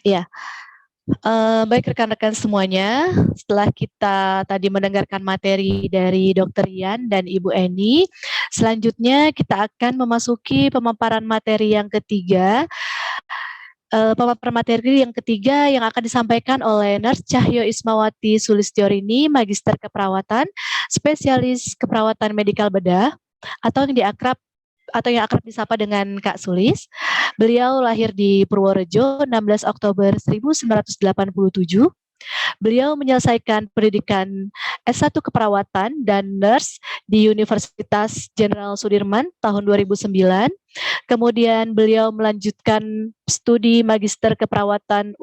Iya, baik rekan-rekan semuanya, setelah kita tadi mendengarkan materi dari Dr. Ian dan Ibu Eni, selanjutnya kita akan memasuki pemaparan materi yang ketiga. Pemaparan materi yang ketiga yang akan disampaikan oleh Nurse Cahyo Ismawati Sulistyorini, Magister Keperawatan, Spesialis Keperawatan Medikal Bedah, atau yang akrab disapa dengan Kak Sulis. Beliau lahir di Purworejo 16 Oktober 1987. Beliau menyelesaikan pendidikan S1 Keperawatan dan Nurse di Universitas Jenderal Sudirman tahun 2009. Kemudian beliau melanjutkan studi Magister Keperawatan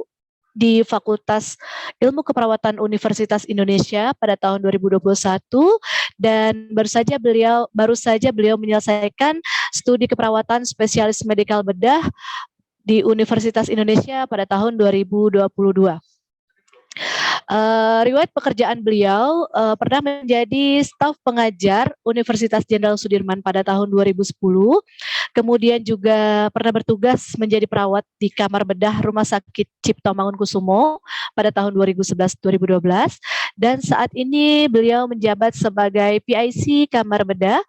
di Fakultas Ilmu Keperawatan Universitas Indonesia pada tahun 2021 dan baru saja beliau menyelesaikan studi keperawatan spesialis medikal bedah di Universitas Indonesia pada tahun 2022. Riwayat pekerjaan beliau pernah menjadi staf pengajar Universitas Jenderal Sudirman pada tahun 2010, kemudian juga pernah bertugas menjadi perawat di kamar bedah Rumah Sakit Cipto Mangunkusumo pada tahun 2011-2012, dan saat ini beliau menjabat sebagai PIC kamar bedah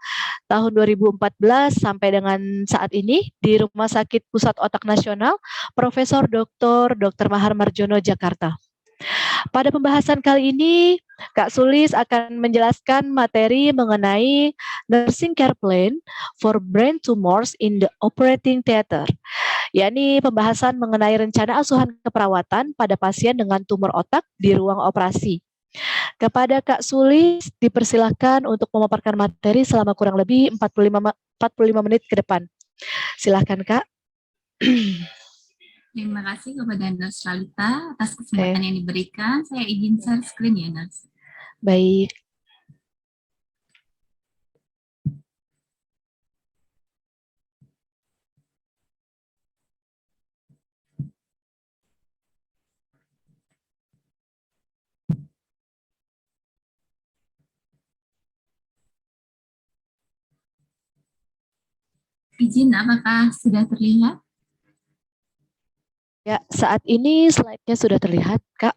tahun 2014 sampai dengan saat ini di Rumah Sakit Pusat Otak Nasional Profesor Dr. Mahar Marjono Jakarta. Pada pembahasan kali ini, Kak Sulis akan menjelaskan materi mengenai Nursing Care Plan for Brain Tumors in the Operating Theater, yakni pembahasan mengenai rencana asuhan keperawatan pada pasien dengan tumor otak di ruang operasi. Kepada Kak Sulis, dipersilahkan untuk memaparkan materi selama kurang lebih 45 menit ke depan. Silahkan, Kak. Terima kasih kepada Nurse Lalita atas kesempatan yang diberikan. Saya izin share screen ya, Nurse. Baik. Izin, apakah sudah terlihat? Ya, saat ini slide-nya sudah terlihat, Kak.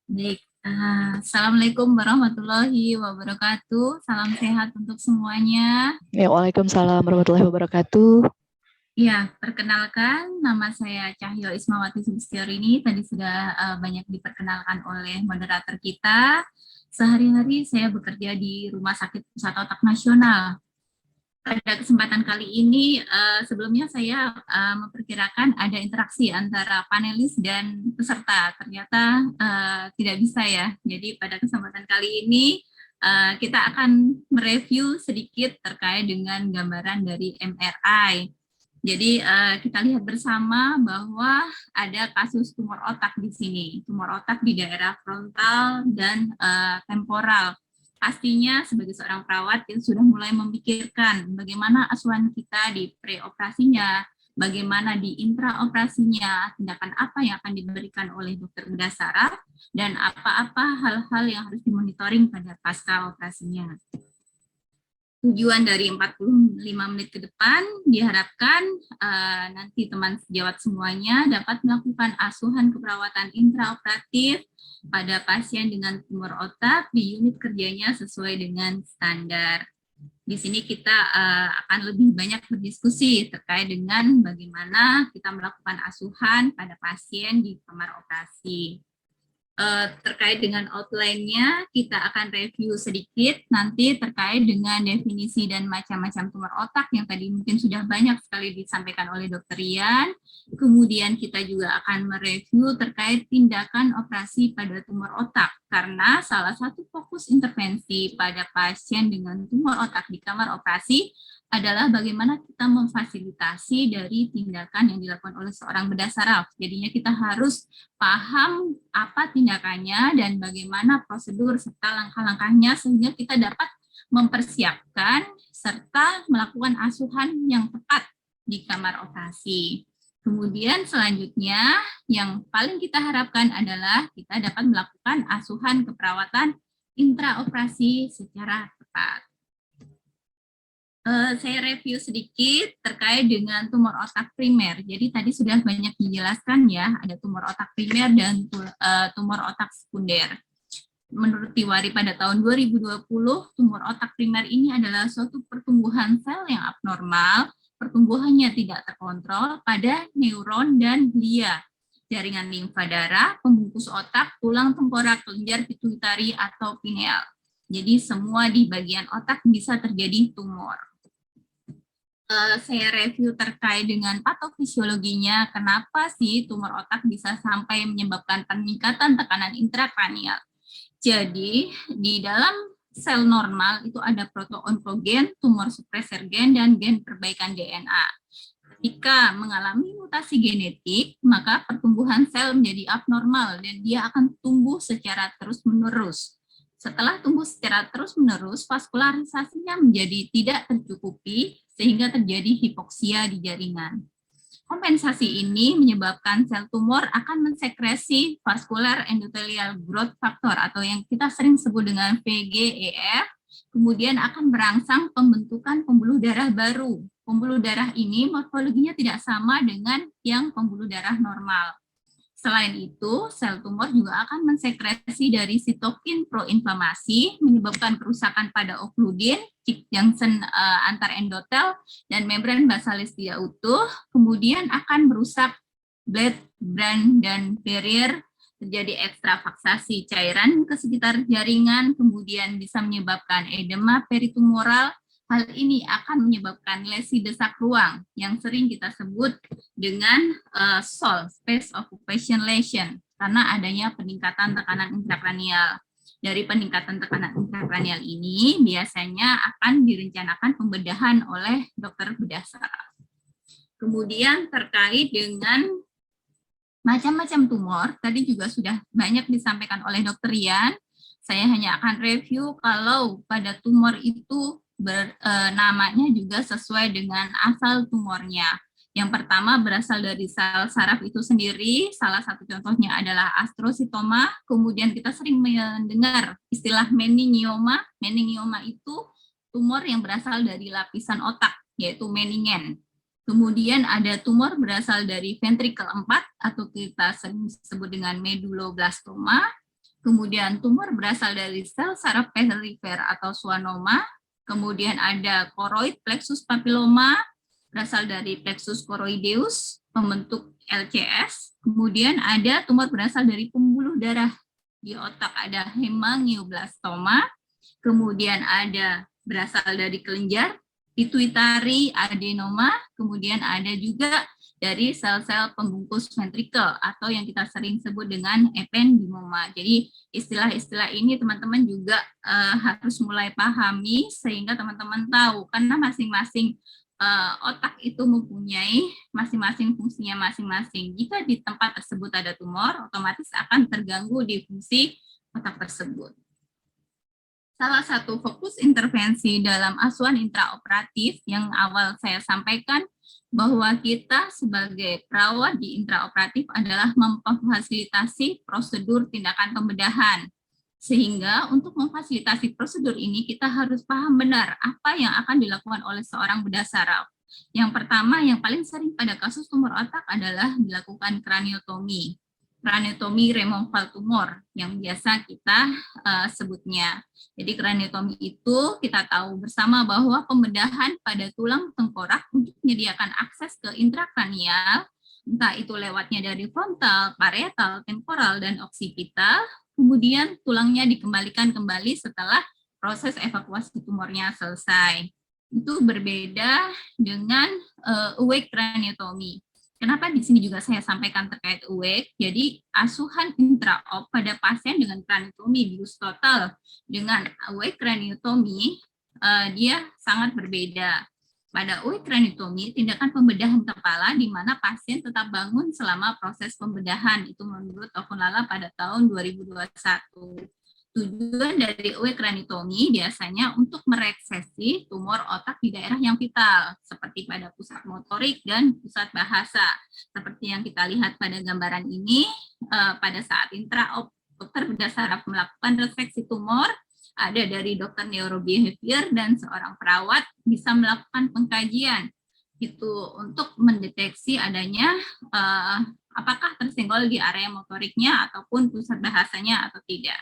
Baik. Assalamualaikum warahmatullahi wabarakatuh. Salam sehat untuk semuanya. Ya, waalaikumsalam warahmatullahi wabarakatuh. Ya, perkenalkan, nama saya Cahyo Ismawati Sulistyorini. Tadi sudah banyak diperkenalkan oleh moderator kita. Sehari-hari saya bekerja di Rumah Sakit Pusat Otak Nasional. Pada kesempatan kali ini, sebelumnya saya memperkirakan ada interaksi antara panelis dan peserta. Ternyata tidak bisa ya. Jadi pada kesempatan kali ini, kita akan mereview sedikit terkait dengan gambaran dari MRI. Jadi kita lihat bersama bahwa ada kasus tumor otak di sini. Tumor otak di daerah frontal dan temporal. Pastinya sebagai seorang perawat kita sudah mulai memikirkan bagaimana asuhan kita di preoperasinya, bagaimana di intraoperasinya, tindakan apa yang akan diberikan oleh dokter bedah saraf, dan apa-apa hal-hal yang harus dimonitoring pada pasca operasinya. Tujuan dari 45 menit ke depan diharapkan nanti teman sejawat semuanya dapat melakukan asuhan keperawatan intraoperatif pada pasien dengan tumor otak di unit kerjanya sesuai dengan standar. Di sini kita akan lebih banyak berdiskusi terkait dengan bagaimana kita melakukan asuhan pada pasien di kamar operasi. Terkait dengan outline-nya, kita akan review sedikit nanti terkait dengan definisi dan macam-macam tumor otak yang tadi mungkin sudah banyak sekali disampaikan oleh Dr. Ian. Kemudian kita juga akan mereview terkait tindakan operasi pada tumor otak, karena salah satu fokus intervensi pada pasien dengan tumor otak di kamar operasi adalah bagaimana kita memfasilitasi dari tindakan yang dilakukan oleh seorang bedah saraf. Jadinya kita harus paham apa tindakannya dan bagaimana prosedur serta langkah-langkahnya sehingga kita dapat mempersiapkan serta melakukan asuhan yang tepat di kamar operasi. Kemudian selanjutnya yang paling kita harapkan adalah kita dapat melakukan asuhan keperawatan intraoperasi secara tepat. Saya review sedikit terkait dengan tumor otak primer. Jadi tadi sudah banyak dijelaskan ya, ada tumor otak primer dan tumor otak sekunder. Menurut Tiwari pada tahun 2020, tumor otak primer ini adalah suatu pertumbuhan sel yang abnormal, pertumbuhannya tidak terkontrol pada neuron dan glia, jaringan limfa darah, pembungkus otak, tulang tengkorak, kelenjar pituitari atau pineal. Jadi semua di bagian otak bisa terjadi tumor. Saya review terkait dengan patofisiologinya, kenapa sih tumor otak bisa sampai menyebabkan peningkatan tekanan intrakranial. Jadi, di dalam sel normal itu ada proto-onkogen, tumor suppressor gen, dan gen perbaikan DNA. Ketika mengalami mutasi genetik, maka pertumbuhan sel menjadi abnormal dan dia akan tumbuh secara terus-menerus. Setelah tumbuh secara terus-menerus, vaskularisasinya menjadi tidak tercukupi sehingga terjadi hipoksia di jaringan. Kompensasi ini menyebabkan sel tumor akan mensekresi vascular endothelial growth factor atau yang kita sering sebut dengan VGEF, kemudian akan merangsang pembentukan pembuluh darah baru. Pembuluh darah ini morfologinya tidak sama dengan yang pembuluh darah normal. Selain itu, sel tumor juga akan mensekresi dari sitokin proinflamasi, menyebabkan kerusakan pada okludin, chip junction antar endotel, dan membran basalis tidak utuh, kemudian akan merusak blood-brain dan barrier, terjadi ekstravaksasi cairan ke sekitar jaringan, kemudian bisa menyebabkan edema peritumoral. Hal ini akan menyebabkan lesi desak ruang yang sering kita sebut dengan SOL, Space Occupation Lesion, karena adanya peningkatan tekanan intrakranial. Dari peningkatan tekanan intrakranial ini biasanya akan direncanakan pembedahan oleh dokter bedah saraf. Kemudian terkait dengan macam-macam tumor, tadi juga sudah banyak disampaikan oleh dokter Rian. Saya hanya akan review kalau pada tumor itu namanya juga sesuai dengan asal tumornya. Yang pertama berasal dari sel saraf itu sendiri, salah satu contohnya adalah astrositoma, kemudian kita sering mendengar istilah meningioma. Meningioma itu tumor yang berasal dari lapisan otak, yaitu meningen. Kemudian ada tumor berasal dari ventricle 4 atau kita sering sebut dengan medulloblastoma. Kemudian tumor berasal dari sel saraf perifer atau schwannoma. Kemudian ada choroid plexus papilloma berasal dari plexus choroideus membentuk LCS. Kemudian ada tumor berasal dari pembuluh darah di otak, ada hemangioblastoma. Kemudian ada berasal dari kelenjar pituitari adenoma, kemudian ada juga dari sel-sel pembungkus ventrikel atau yang kita sering sebut dengan ependymoma. Jadi istilah-istilah ini teman-teman juga harus mulai pahami sehingga teman-teman tahu karena masing-masing otak itu mempunyai masing-masing fungsinya masing-masing. Jika di tempat tersebut ada tumor, otomatis akan terganggu di fungsi otak tersebut. Salah satu fokus intervensi dalam asuhan intraoperatif yang awal saya sampaikan bahwa kita sebagai perawat di intraoperatif adalah memfasilitasi prosedur tindakan pembedahan. Sehingga untuk memfasilitasi prosedur ini kita harus paham benar apa yang akan dilakukan oleh seorang bedah saraf. Yang pertama, yang paling sering pada kasus tumor otak adalah dilakukan kraniotomi. Kraniotomi removal tumor yang biasa kita sebutnya. Jadi kraniotomi itu kita tahu bersama bahwa pembedahan pada tulang tengkorak untuk menyediakan akses ke intrakranial, entah itu lewatnya dari frontal, parietal, temporal, dan occipital, kemudian tulangnya dikembalikan kembali setelah proses evakuasi tumornya selesai. Itu berbeda dengan awake craniotomy. Kenapa di sini juga saya sampaikan terkait awake? Jadi asuhan intraop pada pasien dengan craniotomy bius total dengan awake craniotomy dia sangat berbeda. Pada awake craniotomy tindakan pembedahan kepala di mana pasien tetap bangun selama proses pembedahan, itu menurut Tokunlala pada tahun 2021. Tujuan dari awake craniotomy biasanya untuk mereksesi tumor otak di daerah yang vital, seperti pada pusat motorik dan pusat bahasa. Seperti yang kita lihat pada gambaran ini, pada saat intraop, dokter bedah saraf melakukan reseksi tumor, ada dari dokter neurobehavior dan seorang perawat bisa melakukan pengkajian itu untuk mendeteksi adanya apakah tersenggol di area motoriknya ataupun pusat bahasanya atau tidak.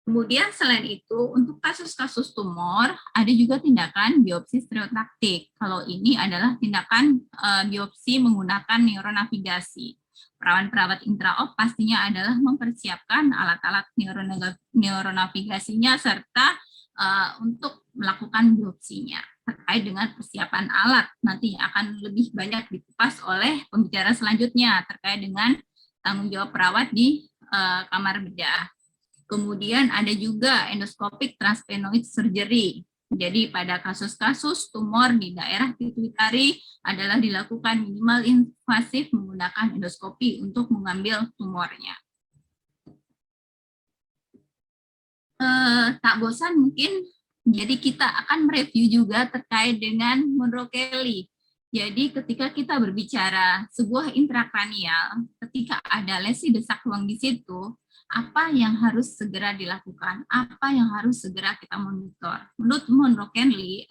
Kemudian selain itu, untuk kasus-kasus tumor, ada juga tindakan biopsi stereotaktik. Kalau ini adalah tindakan biopsi menggunakan neuronavigasi. Perawat-perawat intraop pastinya adalah mempersiapkan alat-alat neuronavigasinya serta untuk melakukan biopsinya. Terkait dengan persiapan alat, nanti akan lebih banyak dikupas oleh pembicara selanjutnya terkait dengan tanggung jawab perawat di kamar bedah. Kemudian ada juga endoscopic transsphenoid surgery. Jadi pada kasus-kasus tumor di daerah pituitari adalah dilakukan minimal invasif menggunakan endoskopi untuk mengambil tumornya. Tak bosan mungkin, jadi kita akan mereview juga terkait dengan Monro Kelly. Jadi ketika kita berbicara sebuah intrakranial, ketika ada lesi desak ruang di situ, apa yang harus segera dilakukan, apa yang harus segera kita monitor. Menurut Monro Kelly,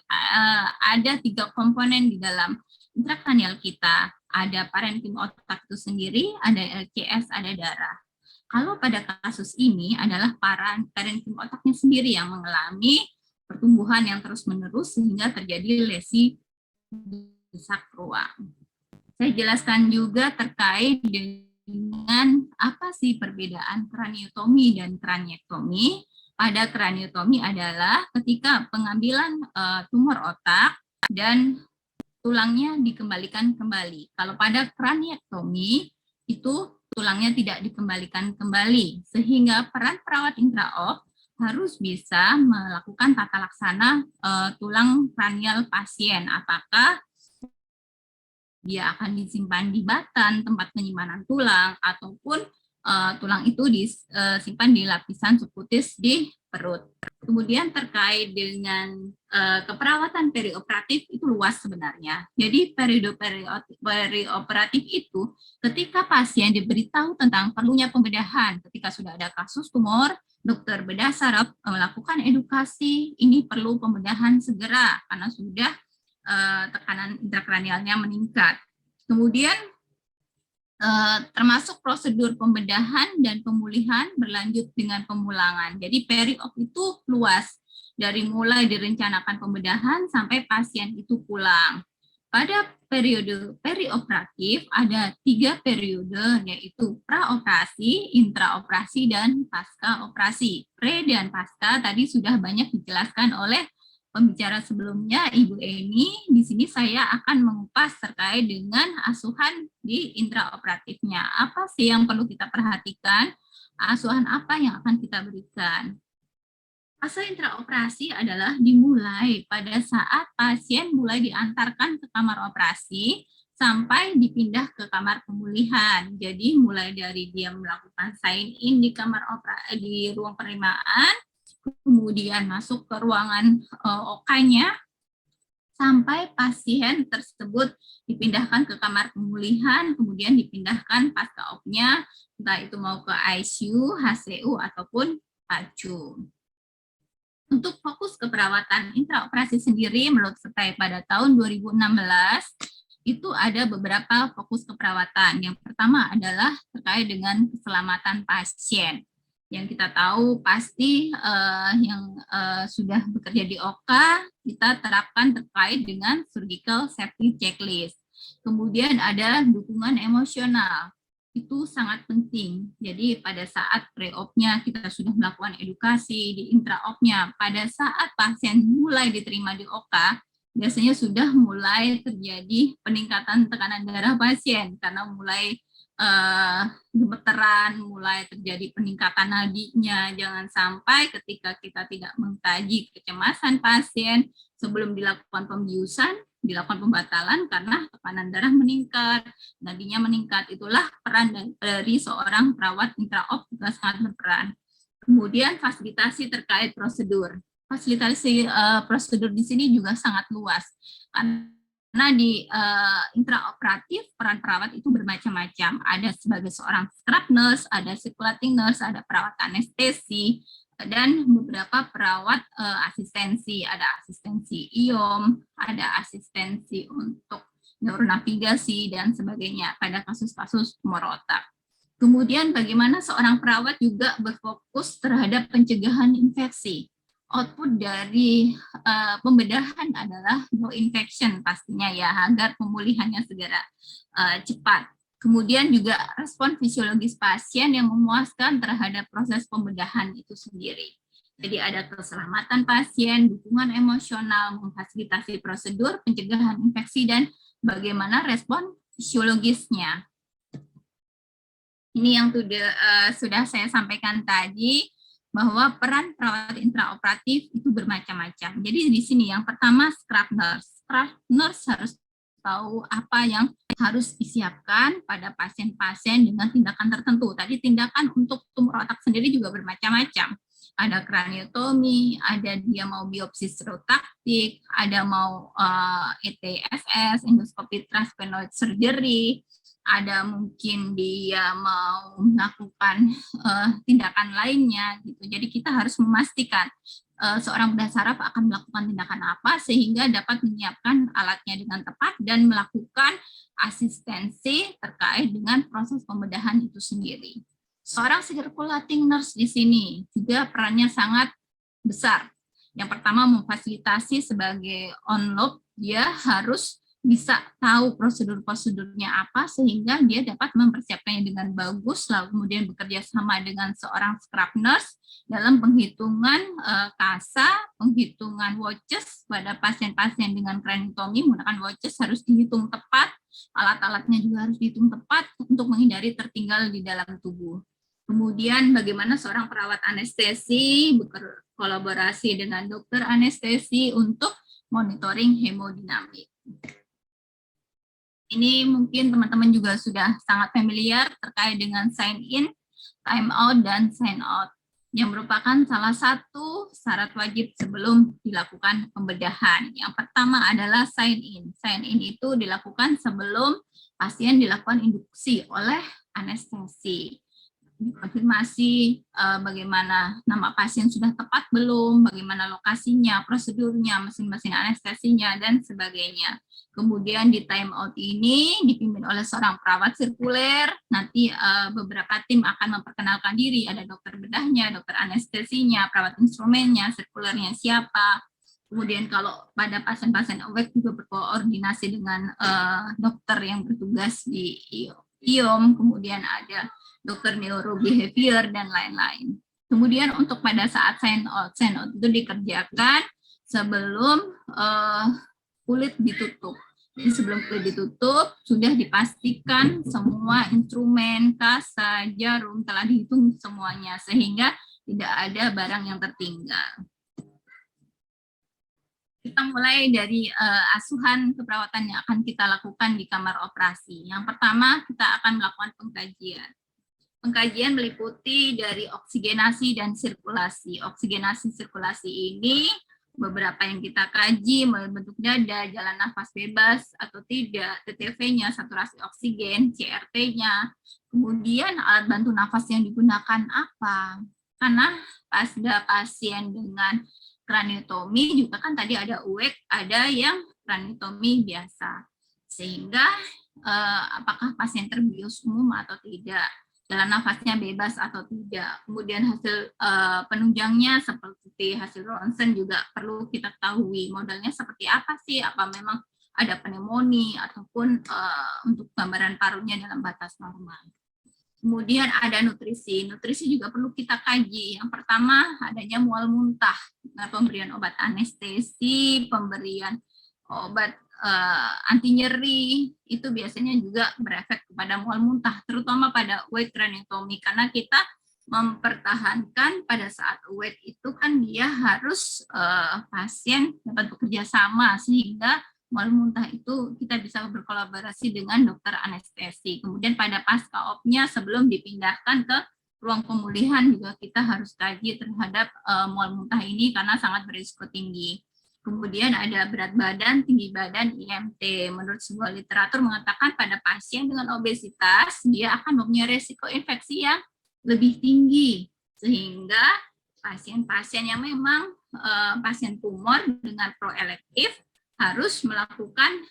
ada 3 komponen di dalam intrakranial kita. Ada parenkim otak itu sendiri, ada LCS, ada darah. Kalau pada kasus ini adalah parenkim otaknya sendiri yang mengalami pertumbuhan yang terus-menerus sehingga terjadi lesi desak ruang. Saya jelaskan juga terkait dengan apa sih perbedaan kraniotomi dan kraniektomi. Pada kraniotomi adalah ketika pengambilan tumor otak dan tulangnya dikembalikan kembali. Kalau pada kraniektomi itu tulangnya tidak dikembalikan kembali, sehingga peran perawat intraop harus bisa melakukan tata laksana tulang kranial pasien. Apakah dia akan disimpan di batan, tempat penyimpanan tulang, ataupun tulang itu disimpan di lapisan subkutis di perut. Kemudian terkait dengan keperawatan perioperatif itu luas sebenarnya. Jadi periode perioperatif itu ketika pasien diberitahu tentang perlunya pembedahan, ketika sudah ada kasus tumor, dokter bedah saraf melakukan edukasi, ini perlu pembedahan segera karena sudah tekanan intrakranialnya meningkat. Kemudian termasuk prosedur pembedahan dan pemulihan berlanjut dengan pemulangan. Jadi periop itu luas, dari mulai direncanakan pembedahan sampai pasien itu pulang. Pada periode perioperatif ada 3 periode, yaitu praoperasi, intraoperasi, dan pasca operasi. Pre dan pasca tadi sudah banyak dijelaskan oleh pembicara sebelumnya, Ibu Eni. Di sini saya akan mengupas terkait dengan asuhan di intraoperatifnya. Apa sih yang perlu kita perhatikan? Asuhan apa yang akan kita berikan? Fase intraoperasi adalah dimulai pada saat pasien mulai diantarkan ke kamar operasi sampai dipindah ke kamar pemulihan. Jadi mulai dari dia melakukan sign in di kamar di ruang penerimaan, kemudian masuk ke ruangan OK-nya, sampai pasien tersebut dipindahkan ke kamar pemulihan, kemudian dipindahkan pasca op-nya, entah itu mau ke ICU, HCU, ataupun PACU. Untuk fokus keperawatan intraoperasi sendiri, menurut saya pada tahun 2016, itu ada beberapa fokus keperawatan. Yang pertama adalah terkait dengan keselamatan pasien. Yang kita tahu pasti yang sudah bekerja di OKA, kita terapkan terkait dengan surgical safety checklist. Kemudian ada dukungan emosional, itu sangat penting. Jadi pada saat pre-op-nya kita sudah melakukan edukasi, di intra-op-nya, pada saat pasien mulai diterima di OKA, biasanya sudah mulai terjadi peningkatan tekanan darah pasien, karena mulai gemeteran, mulai terjadi peningkatan nadinya. Jangan sampai ketika kita tidak mengkaji kecemasan pasien sebelum dilakukan pembiusan, dilakukan pembatalan karena tekanan darah meningkat, nadinya meningkat. Itulah peran dari seorang perawat intraop juga sangat berperan. Kemudian fasilitasi terkait prosedur. Fasilitasi prosedur di sini juga sangat luas. Karena di intraoperatif peran perawat itu bermacam-macam. Ada sebagai seorang scrub nurse, ada circulating nurse, ada perawat anestesi, dan beberapa perawat asistensi, ada asistensi IOM, ada asistensi untuk neuronavigasi dan sebagainya pada kasus-kasus tumor otak. Kemudian bagaimana seorang perawat juga berfokus terhadap pencegahan infeksi. Output dari pembedahan adalah no infection pastinya ya, agar pemulihannya segera cepat. Kemudian juga respon fisiologis pasien yang memuaskan terhadap proses pembedahan itu sendiri. Jadi ada keselamatan pasien, dukungan emosional, memfasilitasi prosedur pencegahan infeksi, dan bagaimana respon fisiologisnya. Ini yang sudah saya sampaikan tadi, bahwa peran perawat intraoperatif itu bermacam-macam. Jadi di sini yang pertama scrub nurse. Scrub nurse harus tahu apa yang harus disiapkan pada pasien-pasien dengan tindakan tertentu. Tadi tindakan untuk tumor otak sendiri juga bermacam-macam. Ada kraniotomi, ada dia mau biopsi stereotaktik, ada mau ETSS, endoskopi transsphenoid surgery, ada mungkin dia mau melakukan tindakan lainnya gitu. Jadi kita harus memastikan seorang bedah saraf akan melakukan tindakan apa sehingga dapat menyiapkan alatnya dengan tepat dan melakukan asistensi terkait dengan proses pembedahan itu sendiri. Seorang circulating nurse di sini juga perannya sangat besar. Yang pertama memfasilitasi sebagai on-loop, dia harus bisa tahu prosedur-prosedurnya apa sehingga dia dapat mempersiapkannya dengan bagus, lalu kemudian bekerja sama dengan seorang scrub nurse dalam penghitungan KASA, penghitungan watches pada pasien-pasien dengan kraniotomi. Menggunakan watches harus dihitung tepat, alat-alatnya juga harus dihitung tepat untuk menghindari tertinggal di dalam tubuh. Kemudian bagaimana seorang perawat anestesi berkolaborasi dengan dokter anestesi untuk monitoring hemodinamik. Ini mungkin teman-teman juga sudah sangat familiar terkait dengan sign in, time out, dan sign out, yang merupakan salah satu syarat wajib sebelum dilakukan pembedahan. Yang pertama adalah sign in. Sign in itu dilakukan sebelum pasien dilakukan induksi oleh anestesi. Konfirmasi bagaimana nama pasien sudah tepat belum, bagaimana lokasinya, prosedurnya, mesin-mesin anestesinya, dan sebagainya. Kemudian di time out ini dipimpin oleh seorang perawat sirkuler, nanti beberapa tim akan memperkenalkan diri, ada dokter bedahnya, dokter anestesinya, perawat instrumennya, sirkulernya siapa. Kemudian kalau pada pasien-pasien awake juga berkoordinasi dengan dokter yang bertugas di IOM, kemudian ada dokter neurobehavior, dan lain-lain. Kemudian untuk pada saat sign out itu dikerjakan sebelum kulit ditutup. Jadi sebelum kulit ditutup, sudah dipastikan semua instrumen, kasa, jarum telah dihitung semuanya, sehingga tidak ada barang yang tertinggal. Kita mulai dari asuhan keperawatan yang akan kita lakukan di kamar operasi. Yang pertama, kita akan melakukan pengkajian. Pengkajian meliputi dari oksigenasi dan sirkulasi. Oksigenasi sirkulasi ini beberapa yang kita kaji, mulai bentuk dada, jalan nafas bebas atau tidak, TTV-nya, saturasi oksigen, CRT-nya, kemudian alat bantu nafas yang digunakan apa. Karena pada pasien dengan kraniotomi juga kan tadi ada UEK, ada yang kraniotomi biasa. Sehingga apakah pasien terbius umum atau tidak, jalan nafasnya bebas atau tidak, kemudian hasil penunjangnya seperti hasil ronsen juga perlu kita ketahui, modelnya seperti apa sih, apa memang ada pneumonia ataupun untuk gambaran parunya dalam batas normal. Kemudian ada nutrisi, nutrisi juga perlu kita kaji. Yang pertama adanya mual muntah, pemberian obat anestesi, pemberian obat anti nyeri, itu biasanya juga berefek kepada mual muntah, terutama pada awake craniotomy, karena kita mempertahankan pada saat awake itu kan dia harus pasien dapat bekerja sama, sehingga mual muntah itu kita bisa berkolaborasi dengan dokter anestesi. Kemudian pada pasca op-nya sebelum dipindahkan ke ruang pemulihan juga kita harus kaji terhadap mual muntah ini karena sangat berisiko tinggi. Kemudian ada berat badan, tinggi badan, IMT. Menurut sebuah literatur mengatakan pada pasien dengan obesitas, dia akan mempunyai resiko infeksi yang lebih tinggi. Sehingga Pasien-pasien yang memang pasien tumor dengan proelektif harus melakukan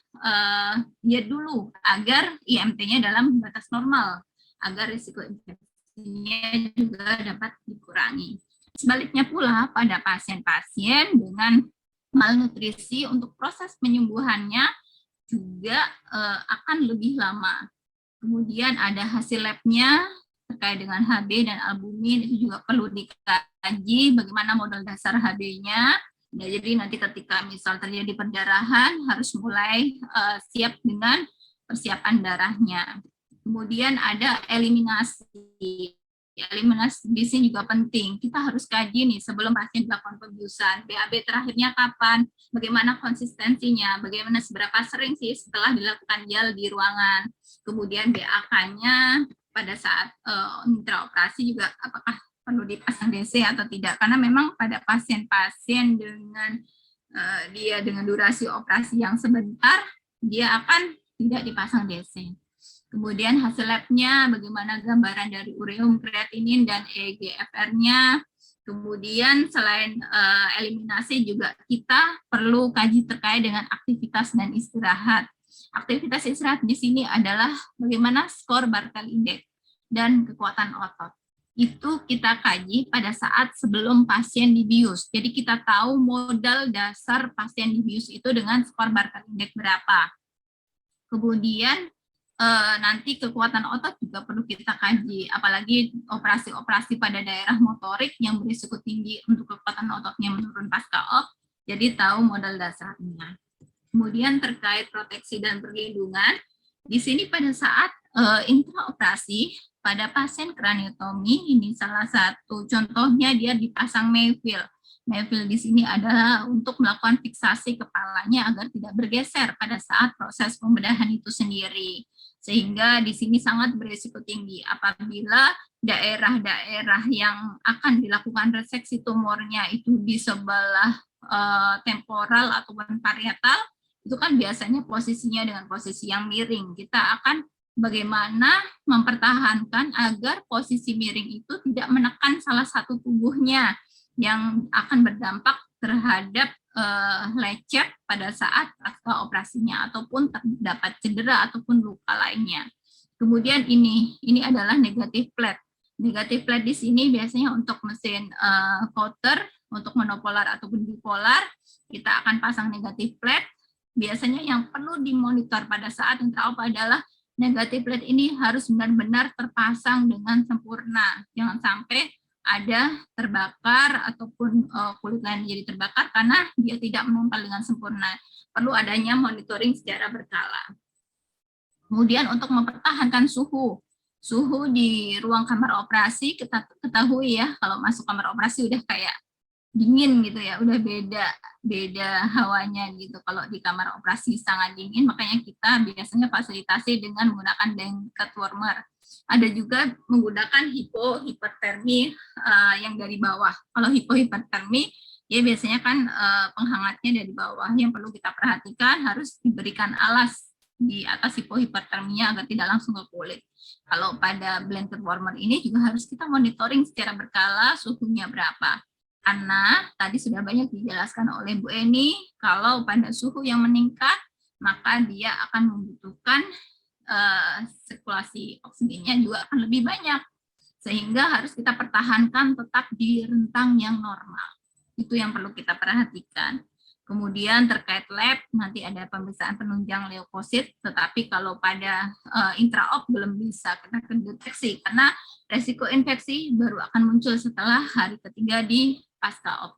diet dulu agar IMT-nya dalam batas normal, agar risiko infeksinya juga dapat dikurangi. Sebaliknya pula pada pasien-pasien dengan malnutrisi, untuk proses penyembuhannya juga akan lebih lama. Kemudian ada hasil labnya terkait dengan HB dan albumin, itu juga perlu dikaji bagaimana modal dasar HB-nya. Ya, jadi nanti ketika misal terjadi perdarahan harus mulai siap dengan persiapan darahnya. Kemudian ada eliminasi. Eliminasi di sini juga penting. Kita harus kaji nih sebelum pasien dilakukan pembiusan. BAB terakhirnya kapan? Bagaimana konsistensinya? Bagaimana seberapa sering sih setelah dilakukan gel di ruangan? Kemudian BAK-nya pada saat intraoperasi juga apakah perlu dipasang DC atau tidak? Karena memang pada pasien-pasien dengan dia dengan durasi operasi yang sebentar, dia akan tidak dipasang DC. Kemudian hasil labnya, bagaimana gambaran dari ureum, kreatinin, dan EGFR-nya. Kemudian selain eliminasi juga kita perlu kaji terkait dengan aktivitas dan istirahat. Aktivitas istirahat di sini adalah bagaimana skor Bartel Index dan kekuatan otot. Itu kita kaji pada saat sebelum pasien dibius. Jadi kita tahu modal dasar pasien dibius itu dengan skor Bartel Index berapa. Kemudian nanti kekuatan otot juga perlu kita kaji, apalagi operasi-operasi pada daerah motorik yang berisiko tinggi untuk kekuatan ototnya menurun pasca op, jadi tahu modal dasarnya. Kemudian terkait proteksi dan perlindungan, di sini pada saat intraoperasi pada pasien kraniotomi, ini salah satu contohnya dia dipasang Mayfield. Mayfield di sini adalah untuk melakukan fiksasi kepalanya agar tidak bergeser pada saat proses pembedahan itu sendiri. Sehingga di sini sangat berisiko tinggi apabila daerah-daerah yang akan dilakukan reseksi tumornya itu di sebelah temporal ataupun parietal, itu kan biasanya posisinya dengan posisi yang miring. Kita akan bagaimana mempertahankan agar posisi miring itu tidak menekan salah satu tubuhnya yang akan berdampak terhadap lecet pada saat pasca operasinya ataupun terdapat cedera ataupun luka lainnya. Kemudian ini adalah negatif plate. Negatif plate di sini biasanya untuk mesin counter, untuk monopolar ataupun bipolar, kita akan pasang negatif plate. Biasanya yang perlu dimonitor pada saat intraop adalah negatif plate ini harus benar-benar terpasang dengan sempurna. Jangan sampai ada terbakar ataupun kulit lain jadi terbakar karena dia tidak menempel dengan sempurna. Perlu adanya monitoring secara berkala. Kemudian untuk mempertahankan suhu di ruang kamar operasi, kita ketahui ya kalau masuk kamar operasi udah kayak dingin gitu ya, udah beda hawanya gitu. Kalau di kamar operasi sangat dingin, makanya kita biasanya fasilitasi dengan menggunakan blanket warmer. Ada juga menggunakan hipotermi yang dari bawah. Kalau hipotermi, ya biasanya kan penghangatnya dari bawah. Yang perlu kita perhatikan harus diberikan alas di atas hipoterminya agar tidak langsung ke kulit. Kalau pada blanket warmer ini juga harus kita monitoring secara berkala suhunya berapa. Karena tadi sudah banyak dijelaskan oleh Bu Eni, kalau pada suhu yang meningkat, maka dia akan membutuhkan sirkulasi oksigennya juga akan lebih banyak. Sehingga harus kita pertahankan tetap di rentang yang normal. Itu yang perlu kita perhatikan. Kemudian terkait lab, nanti ada pemeriksaan penunjang leukosit, tetapi kalau pada intraop belum bisa kita deteksi, karena resiko infeksi baru akan muncul setelah hari ketiga di pasca op.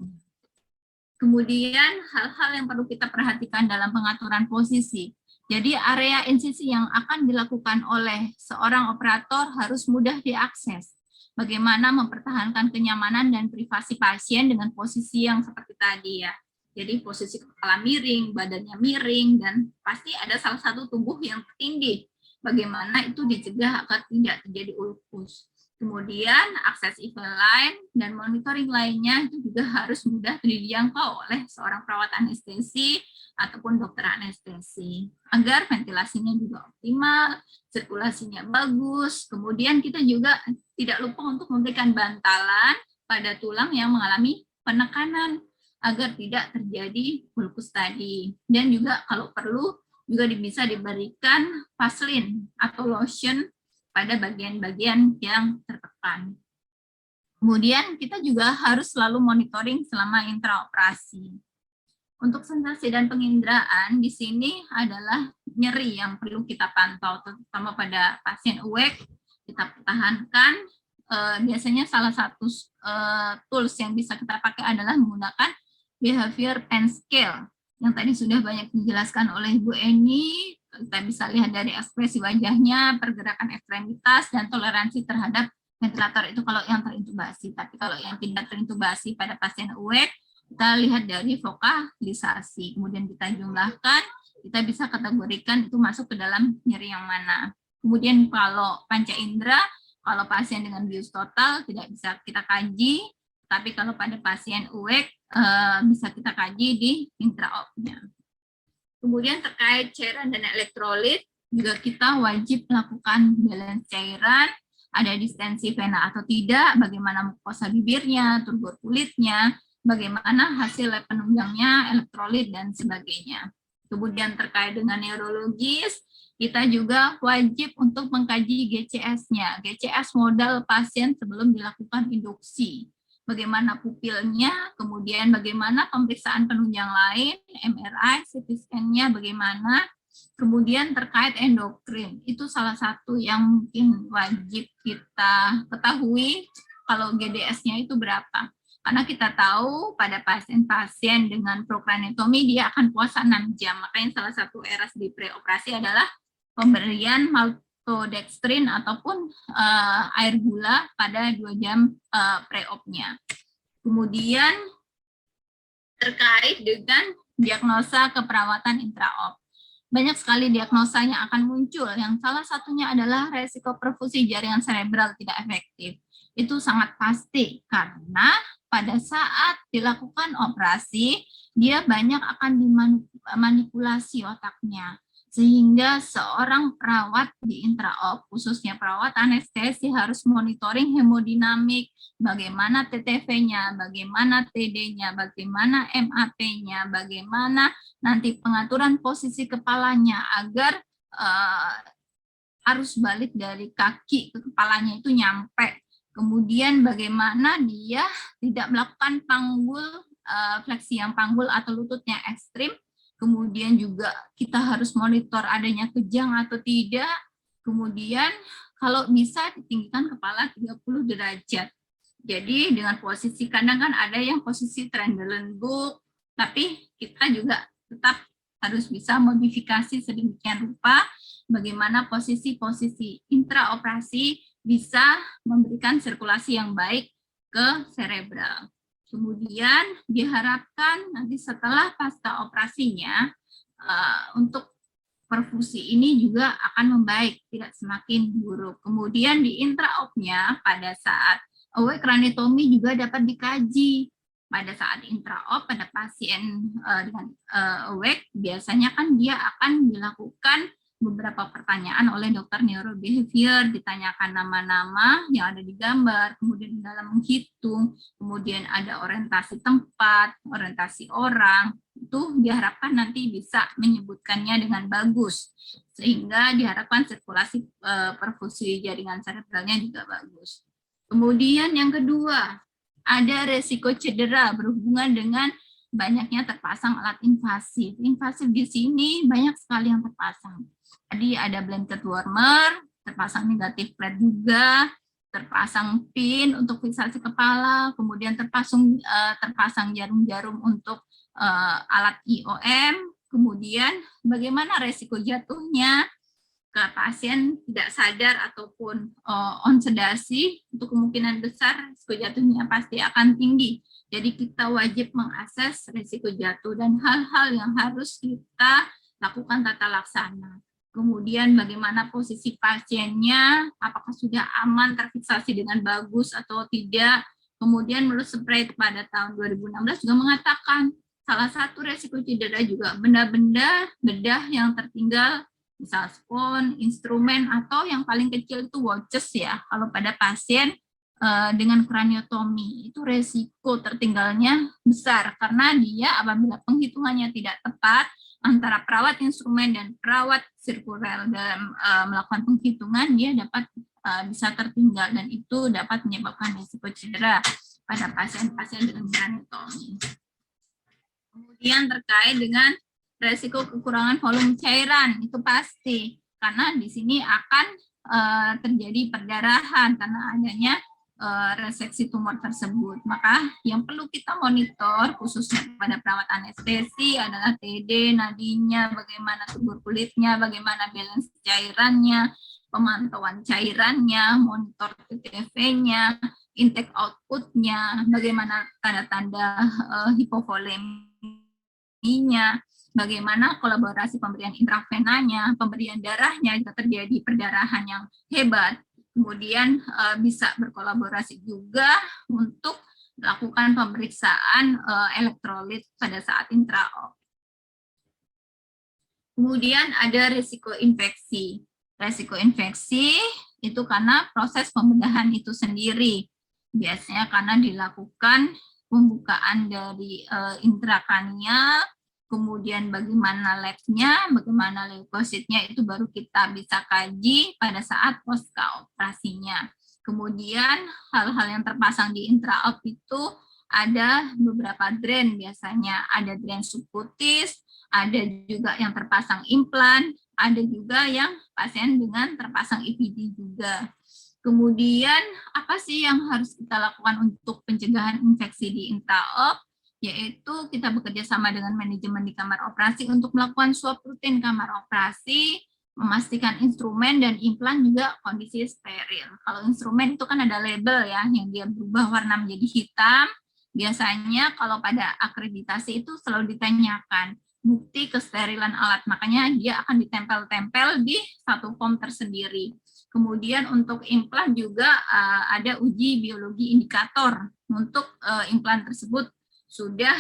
Kemudian hal-hal yang perlu kita perhatikan dalam pengaturan posisi. Jadi area insisi yang akan dilakukan oleh seorang operator harus mudah diakses. Bagaimana mempertahankan kenyamanan dan privasi pasien dengan posisi yang seperti tadi ya. Jadi posisi kepala miring, badannya miring, dan pasti ada salah satu tubuh yang tertindih. Bagaimana itu dicegah agar tidak terjadi ulkus. Kemudian akses event line dan monitoring lainnya itu juga harus mudah dijangkau oleh seorang perawat anestesi ataupun dokter anestesi agar ventilasinya juga optimal, sirkulasinya bagus. Kemudian kita juga tidak lupa untuk memberikan bantalan pada tulang yang mengalami penekanan agar tidak terjadi ulkus tadi. Dan juga kalau perlu juga bisa diberikan vaselin atau lotion pada bagian-bagian yang tertekan. Kemudian kita juga harus selalu monitoring selama intraoperasi. Untuk sensasi dan penginderaan di sini adalah nyeri yang perlu kita pantau, terutama pada pasien awake. Kita pertahankan. Biasanya salah satu tools yang bisa kita pakai adalah menggunakan behavior pain scale yang tadi sudah banyak dijelaskan oleh Bu Eni. Kita bisa lihat dari ekspresi wajahnya, pergerakan ekstremitas, dan toleransi terhadap ventilator itu kalau yang terintubasi. Tapi kalau yang tidak terintubasi pada pasien awake, kita lihat dari vokalisasi, kemudian kita jumlahkan, kita bisa kategorikan itu masuk ke dalam nyeri yang mana. Kemudian kalau panca indera, kalau pasien dengan bius total tidak bisa kita kaji, tapi kalau pada pasien awake bisa kita kaji di intraopnya. Kemudian terkait cairan dan elektrolit, juga kita wajib melakukan balance cairan, ada distensi vena atau tidak, bagaimana mukosa bibirnya, turgor kulitnya, bagaimana hasil lab penunjangnya, elektrolit, dan sebagainya. Kemudian terkait dengan neurologis, kita juga wajib untuk mengkaji GCS-nya, GCS modal pasien sebelum dilakukan induksi. Bagaimana pupilnya, kemudian bagaimana pemeriksaan penunjang lain, MRI, CT scan-nya bagaimana, kemudian terkait endokrin, itu salah satu yang mungkin wajib kita ketahui kalau GDS-nya itu berapa. Karena kita tahu pada pasien-pasien dengan procraniatomy dia akan puasa 6 jam. Makanya salah satu eras di preoperasi adalah pemberian maltodextrin ataupun air gula pada 2 jam pre-op-nya. Kemudian terkait dengan diagnosa keperawatan intraop. Banyak sekali diagnosa yang akan muncul, yang salah satunya adalah resiko perfusi jaringan cerebral tidak efektif. Itu sangat pasti, karena pada saat dilakukan operasi, dia banyak akan dimanipulasi otaknya. Sehingga seorang perawat di intraop, khususnya perawat anestesi, harus monitoring hemodinamik, bagaimana TTV-nya, bagaimana TD-nya, bagaimana MAP-nya, bagaimana nanti pengaturan posisi kepalanya agar arus balik dari kaki ke kepalanya itu nyampe. Kemudian bagaimana dia tidak melakukan panggul, fleksi yang panggul atau lututnya ekstrim. Kemudian juga kita harus monitor adanya kejang atau tidak. Kemudian kalau bisa ditinggikan kepala 30 derajat. Jadi dengan posisi, kadang kan ada yang posisi Trendelenburg, tapi kita juga tetap harus bisa modifikasi sedemikian rupa bagaimana posisi-posisi intraoperasi bisa memberikan sirkulasi yang baik ke cerebral. Kemudian diharapkan nanti setelah pasca operasinya untuk perfusi ini juga akan membaik, tidak semakin buruk. Kemudian di intraopnya pada saat awake craniotomy juga dapat dikaji. Pada saat intraop pada pasien dengan awake biasanya kan dia akan dilakukan beberapa pertanyaan oleh dokter neurobehavior, ditanyakan nama-nama yang ada di gambar, kemudian dalam menghitung, kemudian ada orientasi tempat, orientasi orang, itu diharapkan nanti bisa menyebutkannya dengan bagus, sehingga diharapkan sirkulasi perfusi jaringan cerebralnya juga bagus. Kemudian yang kedua, ada resiko cedera berhubungan dengan banyaknya terpasang alat invasif. Invasif di sini banyak sekali yang terpasang. Tadi ada blanket warmer, terpasang negatif plate juga, terpasang pin untuk fiksasi kepala, kemudian terpasang jarum-jarum untuk alat IOM, kemudian bagaimana resiko jatuhnya ke pasien tidak sadar ataupun on sedasi, untuk kemungkinan besar risiko jatuhnya pasti akan tinggi. Jadi kita wajib mengakses risiko jatuh dan hal-hal yang harus kita lakukan tata laksana. Kemudian bagaimana posisi pasiennya, apakah sudah aman terfiksasi dengan bagus atau tidak. Kemudian menurut Spread pada tahun 2016 juga mengatakan salah satu resiko cedera juga benda-benda bedah yang tertinggal, misal spons, instrumen, atau yang paling kecil itu watches ya, kalau pada pasien dengan craniotomi itu resiko tertinggalnya besar karena dia apabila penghitungannya tidak tepat antara perawat instrumen dan perawat sirkuler dalam melakukan penghitungan, dia dapat bisa tertinggal dan itu dapat menyebabkan risiko cedera pada pasien-pasien dengan craniotomi. Kemudian terkait dengan resiko kekurangan volume cairan, itu pasti karena di sini akan terjadi perdarahan karena adanya reseksi tumor tersebut. Maka yang perlu kita monitor khususnya pada perawat anestesi adalah TD, nadinya, bagaimana subur kulitnya, bagaimana balance cairannya, pemantauan cairannya, monitor TTV-nya, intake output-nya, bagaimana tanda-tanda hipovoleminya, bagaimana kolaborasi pemberian intravenanya, pemberian darahnya jika terjadi perdarahan yang hebat. Kemudian bisa berkolaborasi juga untuk melakukan pemeriksaan elektrolit pada saat intraop. Kemudian ada risiko infeksi. Risiko infeksi itu karena proses pembedahan itu sendiri. Biasanya karena dilakukan pembukaan dari intrakranial, kemudian bagaimana labnya, bagaimana leukositnya itu baru kita bisa kaji pada saat pasca operasinya. Kemudian hal-hal yang terpasang di intraop itu ada beberapa drain biasanya, ada drain subkutis, ada juga yang terpasang implan, ada juga yang pasien dengan terpasang IPD juga. Kemudian apa sih yang harus kita lakukan untuk pencegahan infeksi di intraop? Yaitu kita bekerja sama dengan manajemen di kamar operasi untuk melakukan swab rutin kamar operasi, memastikan instrumen dan implan juga kondisi steril. Kalau instrumen itu kan ada label ya, yang dia berubah warna menjadi hitam. Biasanya kalau pada akreditasi itu selalu ditanyakan bukti kesterilan alat, makanya dia akan ditempel-tempel di satu form tersendiri. Kemudian untuk implan juga ada uji biologi indikator untuk implan tersebut sudah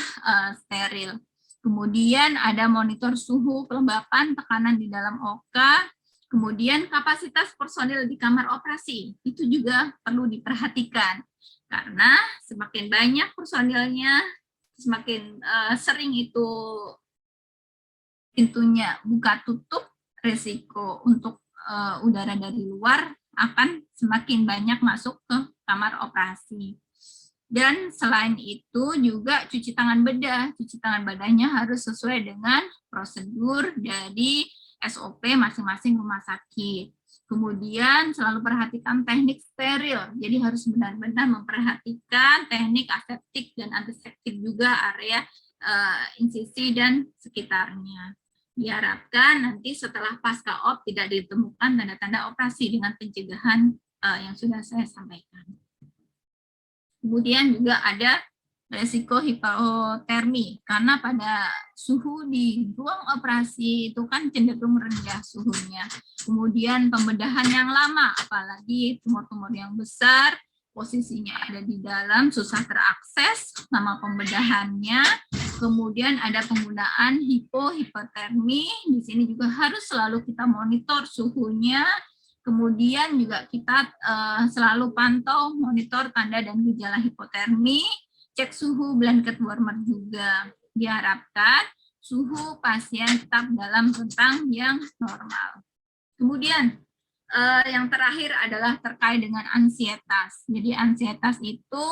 steril. Kemudian ada monitor suhu, kelembapan, tekanan di dalam oka, kemudian kapasitas personil di kamar operasi, itu juga perlu diperhatikan. Karena semakin banyak personilnya, semakin sering itu pintunya buka tutup, resiko untuk udara dari luar akan semakin banyak masuk ke kamar operasi. Dan selain itu juga cuci tangan bedah. Cuci tangan bedahnya harus sesuai dengan prosedur dari SOP masing-masing rumah sakit. Kemudian selalu perhatikan teknik steril. Jadi harus benar-benar memperhatikan teknik aseptik dan antiseptik juga area insisi dan sekitarnya. Diharapkan nanti setelah pasca op tidak ditemukan tanda-tanda operasi dengan pencegahan yang sudah saya sampaikan. Kemudian juga ada resiko hipotermi, karena pada suhu di ruang operasi itu kan cenderung rendah suhunya. Kemudian pembedahan yang lama, apalagi tumor-tumor yang besar, posisinya ada di dalam, susah terakses nama pembedahannya. Kemudian ada penggunaan hipotermi, di sini juga harus selalu kita monitor suhunya. Kemudian juga kita selalu pantau, monitor tanda dan gejala hipotermi, cek suhu blanket warmer juga. Diharapkan suhu pasien tetap dalam rentang yang normal. Kemudian yang terakhir adalah terkait dengan ansietas. Jadi ansietas itu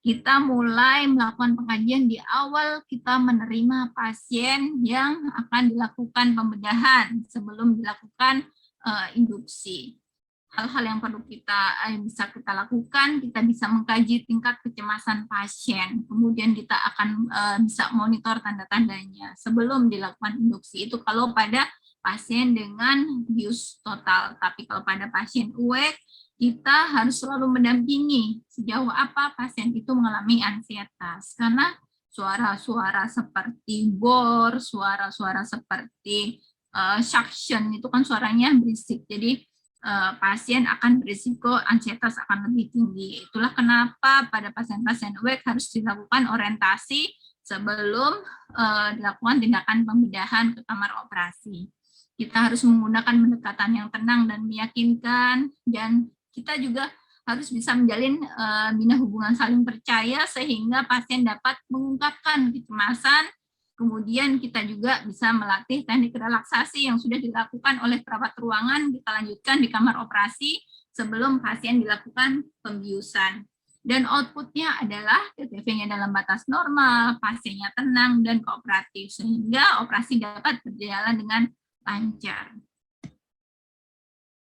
kita mulai melakukan pengkajian di awal kita menerima pasien yang akan dilakukan pembedahan sebelum dilakukan induksi. Hal-hal yang perlu bisa kita lakukan, kita bisa mengkaji tingkat kecemasan pasien, kemudian kita akan bisa monitor tanda-tandanya sebelum dilakukan induksi. Itu kalau pada pasien dengan bius total, tapi kalau pada pasien awake kita harus selalu mendampingi sejauh apa pasien itu mengalami ansietas, karena suara-suara seperti bor, suara-suara seperti suction itu kan suaranya berisik, jadi pasien akan berisiko ansietas akan lebih tinggi. Itulah kenapa pada pasien-pasien awake harus dilakukan orientasi sebelum dilakukan tindakan pembedahan ke kamar operasi. Kita harus menggunakan pendekatan yang tenang dan meyakinkan, dan kita juga harus bisa menjalin bina hubungan saling percaya sehingga pasien dapat mengungkapkan kecemasan. Kemudian kita juga bisa melatih teknik relaksasi yang sudah dilakukan oleh perawat ruangan, kita lanjutkan di kamar operasi sebelum pasien dilakukan pembiusan. Dan outputnya adalah TTV-nya dalam batas normal, pasiennya tenang dan kooperatif, sehingga operasi dapat berjalan dengan lancar.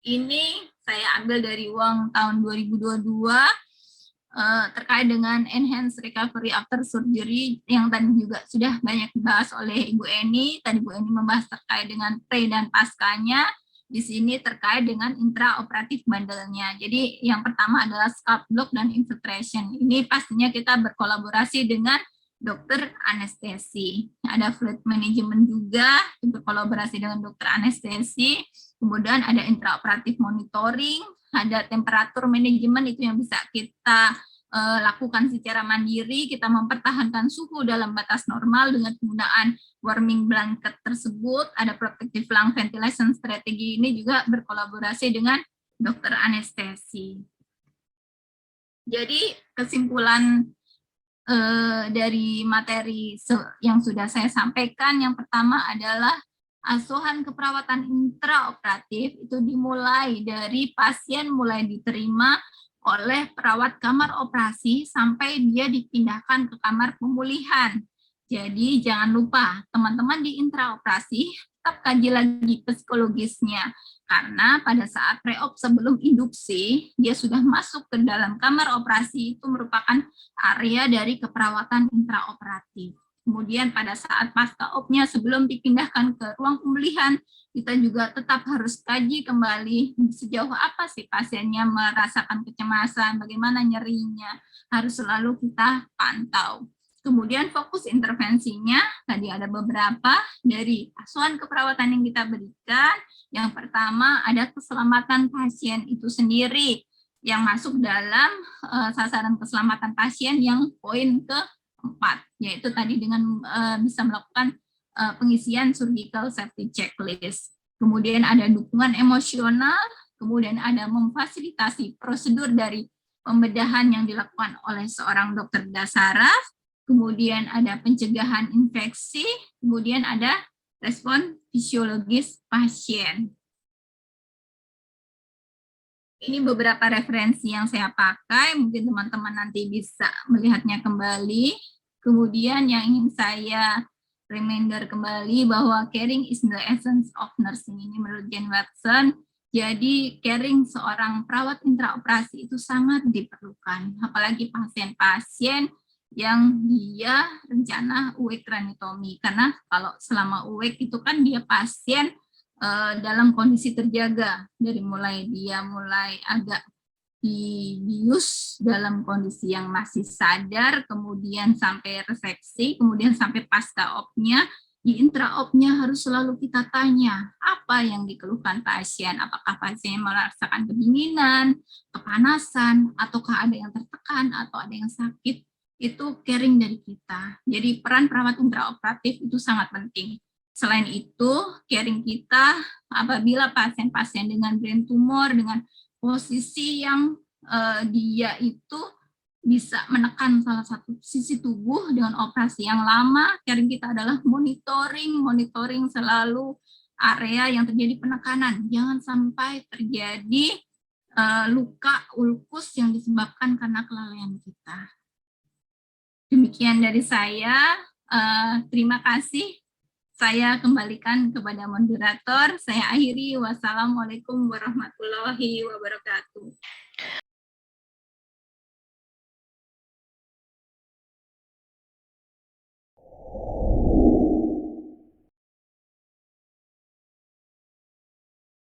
Ini saya ambil dari uang tahun 2022 terkait dengan enhanced recovery after surgery yang tadi juga sudah banyak dibahas oleh Ibu Eni. Tadi Bu Eni membahas terkait dengan pre dan paskanya. Di sini terkait dengan intraoperatif bandelnya. Jadi yang pertama adalah scalp block dan infiltration. Ini pastinya kita berkolaborasi dengan dokter anestesi. Ada fluid management juga, berkolaborasi dengan dokter anestesi. Kemudian ada intraoperatif monitoring, ada temperatur manajemen itu yang bisa kita lakukan secara mandiri, kita mempertahankan suhu dalam batas normal dengan penggunaan warming blanket tersebut, ada protective lung ventilation strategi ini juga berkolaborasi dengan dokter anestesi. Jadi kesimpulan dari materi yang sudah saya sampaikan, yang pertama adalah asuhan keperawatan intraoperatif itu dimulai dari pasien mulai diterima oleh perawat kamar operasi sampai dia dipindahkan ke kamar pemulihan. Jadi jangan lupa teman-teman di intraoperasi tetap kaji lagi psikologisnya, karena pada saat pre-op sebelum induksi dia sudah masuk ke dalam kamar operasi, itu merupakan area dari keperawatan intraoperatif. Kemudian pada saat pasca opnya sebelum dipindahkan ke ruang pemulihan, kita juga tetap harus kaji kembali sejauh apa sih pasiennya merasakan kecemasan, bagaimana nyerinya, harus selalu kita pantau. Kemudian fokus intervensinya, tadi ada beberapa dari asuhan keperawatan yang kita berikan. Yang pertama ada keselamatan pasien itu sendiri, yang masuk dalam sasaran keselamatan pasien yang poin ke-4, yaitu tadi dengan bisa melakukan pengisian surgical safety checklist. Kemudian ada dukungan emosional, kemudian ada memfasilitasi prosedur dari pembedahan yang dilakukan oleh seorang dokter dasaraf, kemudian ada pencegahan infeksi, kemudian ada respon fisiologis pasien. Ini beberapa referensi yang saya pakai, mungkin teman-teman nanti bisa melihatnya kembali. Kemudian yang ingin saya reminder kembali bahwa caring is the essence of nursing, ini menurut Jane Watson. Jadi caring seorang perawat intraoperasi itu sangat diperlukan, apalagi pasien-pasien yang dia rencana awake craniotomy, karena kalau selama awake itu kan dia pasien dalam kondisi terjaga, dari mulai agak dibius dalam kondisi yang masih sadar, kemudian sampai resepsi, kemudian sampai pasca opnya. Di intraopnya harus selalu kita tanya apa yang dikeluhkan pasien, apakah pasien merasakan kedinginan, kepanasan, ataukah ada yang tertekan atau ada yang sakit. Itu caring dari kita. Jadi peran perawat intraoperatif itu sangat penting. Selain itu, caring kita apabila pasien-pasien dengan brain tumor, dengan posisi yang dia itu bisa menekan salah satu sisi tubuh dengan operasi yang lama, caring kita adalah monitoring selalu area yang terjadi penekanan. Jangan sampai terjadi luka ulkus yang disebabkan karena kelalaian kita. Demikian dari saya, terima kasih. Saya kembalikan kepada moderator. Saya akhiri. Wassalamualaikum warahmatullahi wabarakatuh.